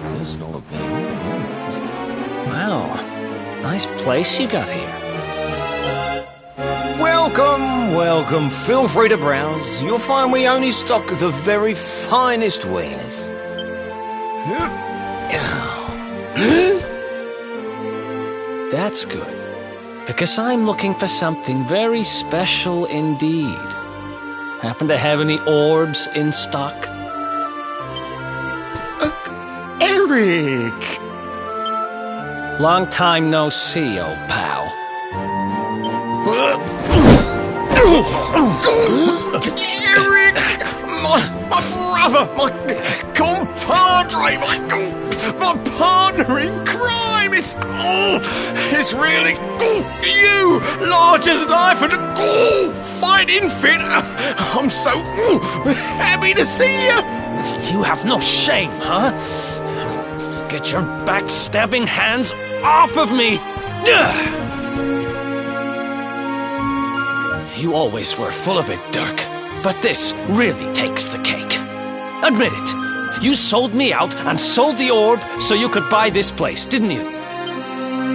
That's not a bad. Wow, nice place you got here. Welcome, welcome. Feel free to browse. You'll find we only stock the very finest wares. That's good, because I'm looking for something very special indeed. Happen to have any orbs in stock? Eric! Long time no see, old pal. Eric! My brother, my compadre, my partner in crime! It's really you! Large as life and fighting fit! I'm so happy to see you! You have no shame, huh? Get your backstabbing hands off of me! You always were full of it, Dirk. But this really takes the cake. Admit it. You sold me out and sold the orb so you could buy this place, didn't you?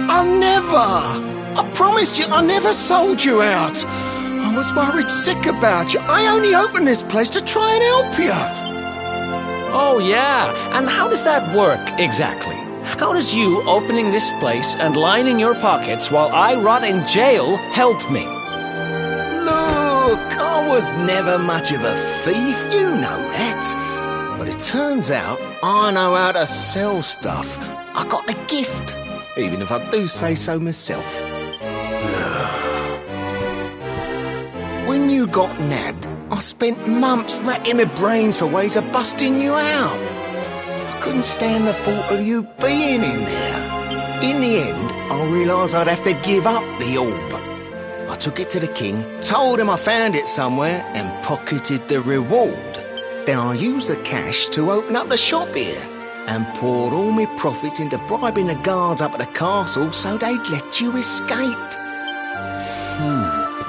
I promise you, I never sold you out. I was worried sick about you. I only opened this place to try and help you. Oh, yeah. And how does that work, exactly? How does you opening this place and lining your pockets while I rot in jail help me? Look, I was never much of a thief, you know that. But it turns out I know how to sell stuff. I got the gift, even if I do say so myself. When you got nabbed, I spent months racking my brains for ways of busting you out. I couldn't stand the thought of you being in there. In the end, I realised I'd have to give up the orb. I took it to the king, told him I found it somewhere, and pocketed the reward. Then I used the cash to open up the shop here, and poured all my profits into bribing the guards up at the castle so they'd let you escape.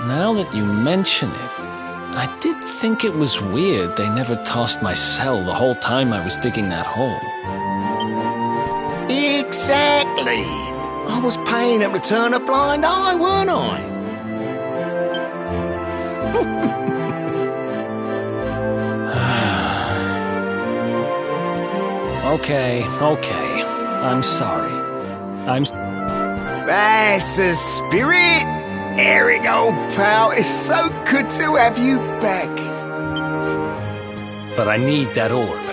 Now that you mention it, I did think it was weird they never tossed my cell the whole time I was digging that hole. Exactly! I was paying them to turn a blind eye, weren't I? Okay. I'm sorry. That's the spirit! Eric, old pal, it's so good to have you back. But I need that orb.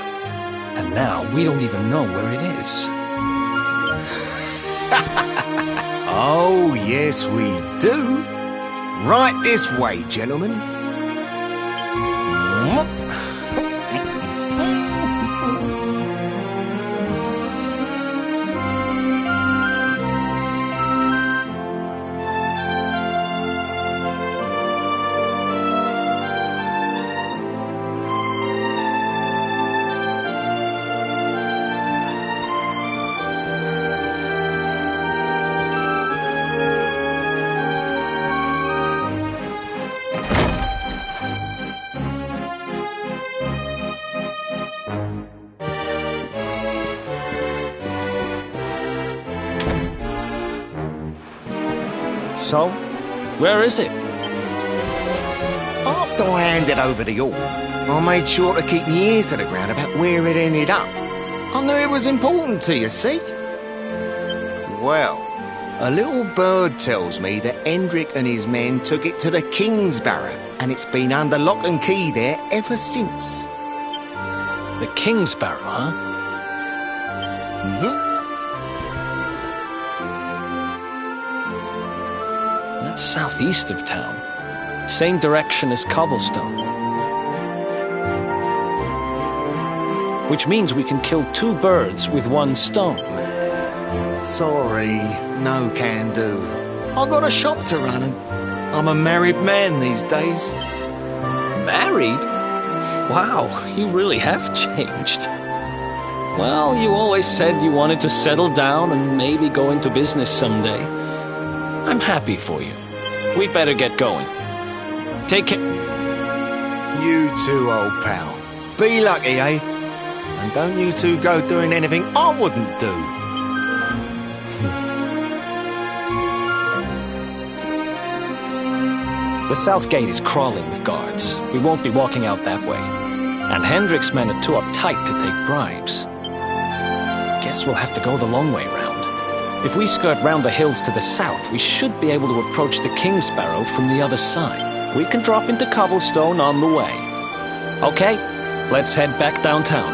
And now we don't even know where it is. Oh, yes, we do. Right this way, gentlemen. So, where is it? After I handed over the orb, I made sure to keep my ears to the ground about where it ended up. I knew it was important to you, see? Well, a little bird tells me that Hendrik and his men took it to the King's Barrow, and it's been under lock and key there ever since. The King's Barrow, huh? Mm-hmm. That's southeast of town. Same direction as Cobblestone. Which means we can kill two birds with one stone. Sorry, no can do. I got a shop to run and I'm a married man these days. Married? Wow, you really have changed. Well, you always said you wanted to settle down and maybe go into business someday. I'm happy for you. We'd better get going. Take care. You too, old pal. Be lucky, eh? And don't you two go doing anything I wouldn't do. The south gate is crawling with guards. We won't be walking out that way. And Hendrik's men are too uptight to take bribes. Guess we'll have to go the long way round. If we skirt round the hills to the south, we should be able to approach the King Sparrow from the other side. We can drop into Cobblestone on the way. Okay, let's head back downtown.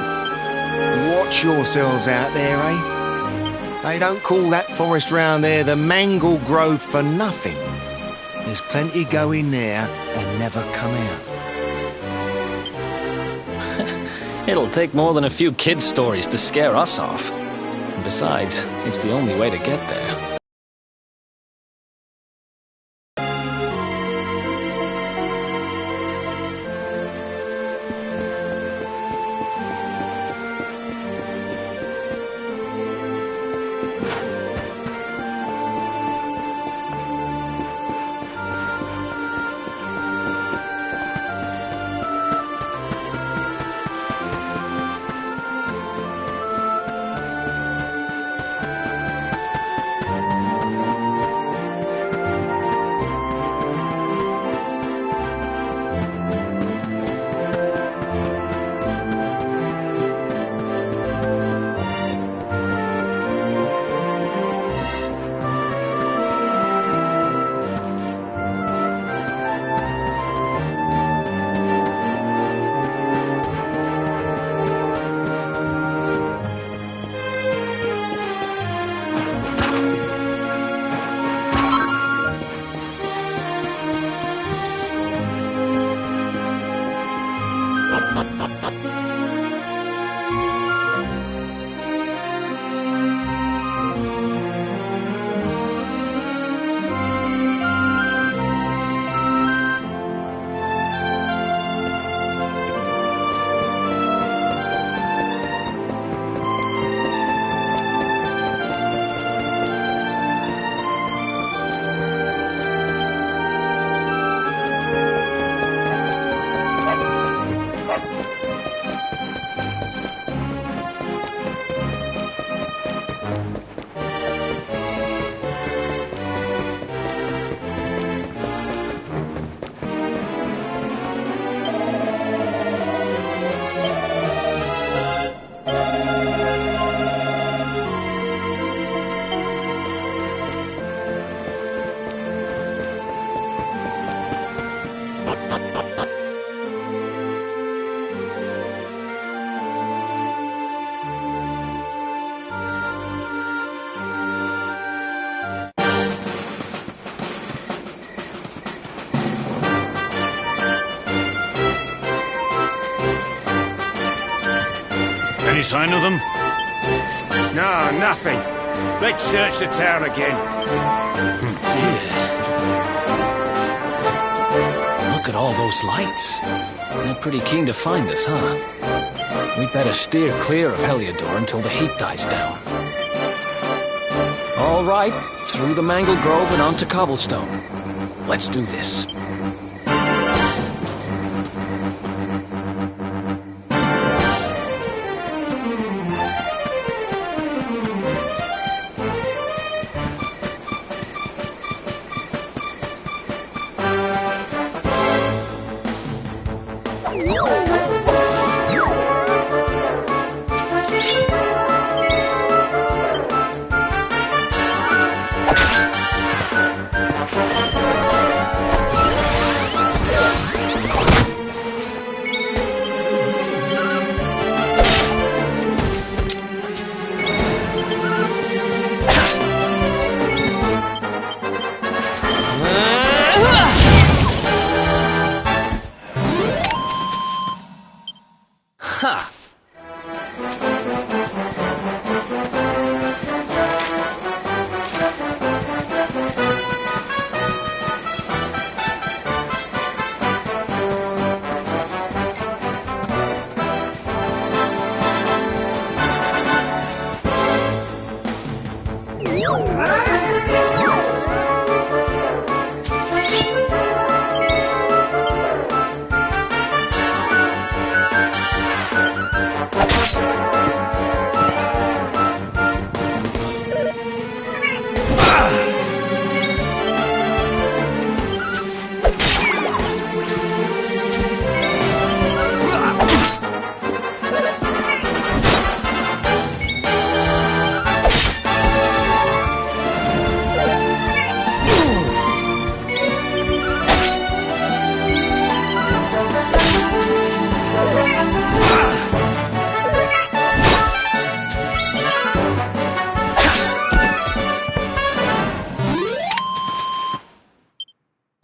Watch yourselves out there, eh? They don't call that forest round there the Mangle Grove for nothing. There's plenty go in there and never come out. It'll take more than a few kid stories to scare us off. And besides, it's the only way to get there. Any sign of them? No, nothing. Let's search the town again. Look at all those lights. They're pretty keen to find us, huh? We'd better steer clear of Heliodor until the heat dies down. All right, through the Mangle Grove and onto Cobblestone. Let's do this. Ha!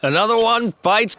Another one bites.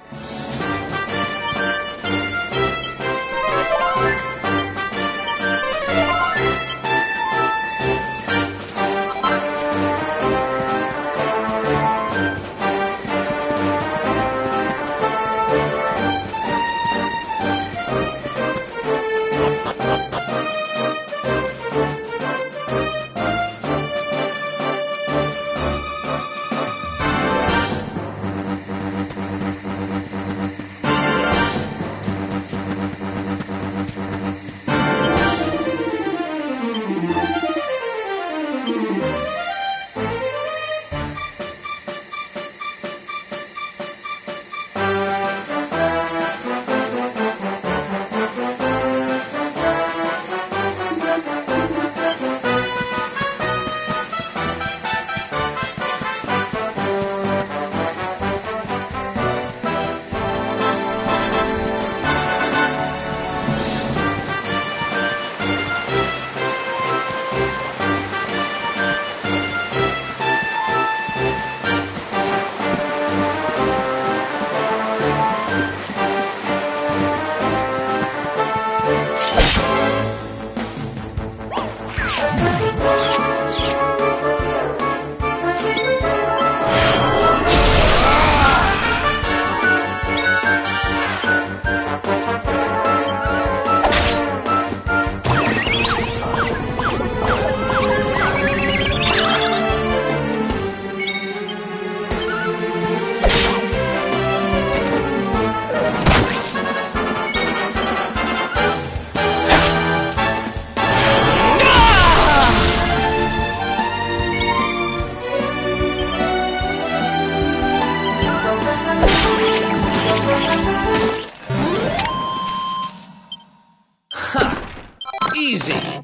Easy.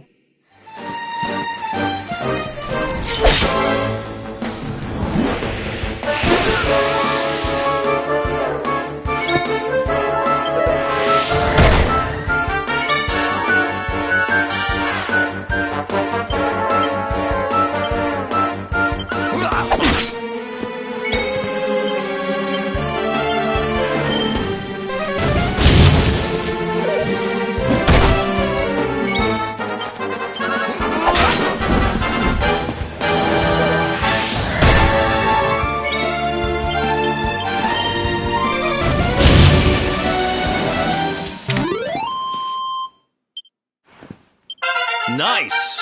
Nice!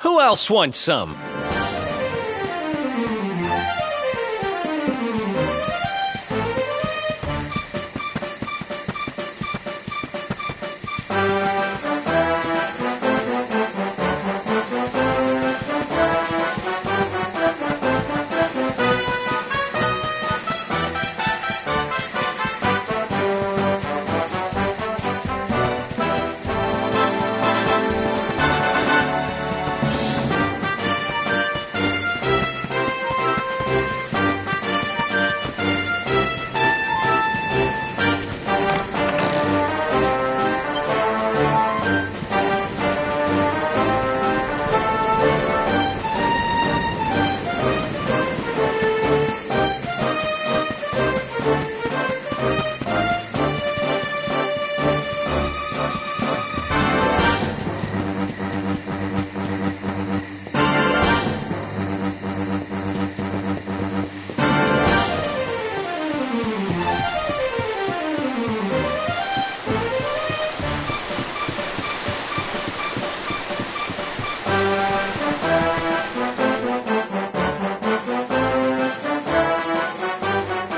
Who else wants some?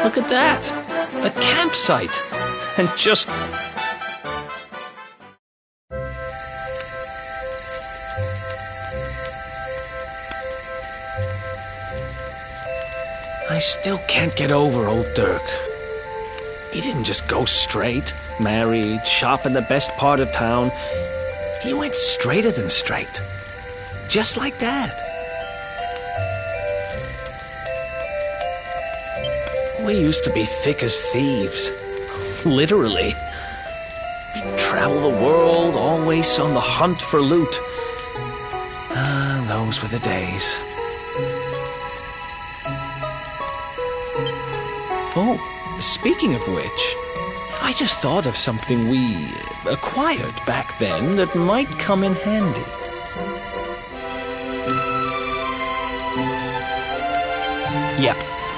Look at that. A campsite. And just... I still can't get over old Dirk. He didn't just go straight, married, shop in the best part of town. He went straighter than straight. Just like that. We used to be thick as thieves. Literally. We'd travel the world, always on the hunt for loot. Ah, those were the days. Oh, speaking of which, I just thought of something we acquired back then that might come in handy. Yep,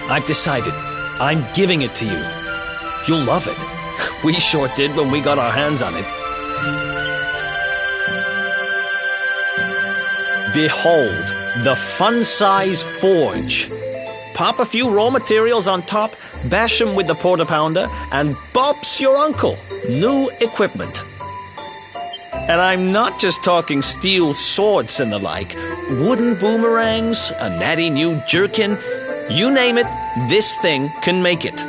I've decided. I'm giving it to you. You'll love it. We sure did when we got our hands on it. Behold, the fun-size forge. Pop a few raw materials on top, bash 'em with the porta-pounder, and bop's your uncle. New equipment. And I'm not just talking steel swords and the like. Wooden boomerangs, a natty new jerkin. You name it, this thing can make it.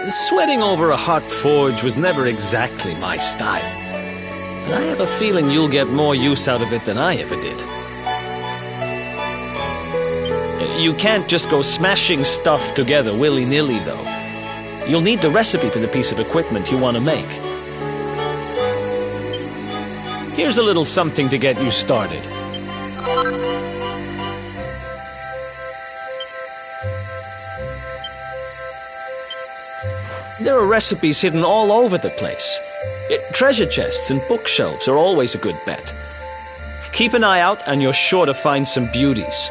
Sweating over a hot forge was never exactly my style. But I have a feeling you'll get more use out of it than I ever did. You can't just go smashing stuff together willy-nilly, though. You'll need the recipe for the piece of equipment you want to make. Here's a little something to get you started. There are recipes hidden all over the place. Treasure chests and bookshelves are always a good bet. Keep an eye out and you're sure to find some beauties.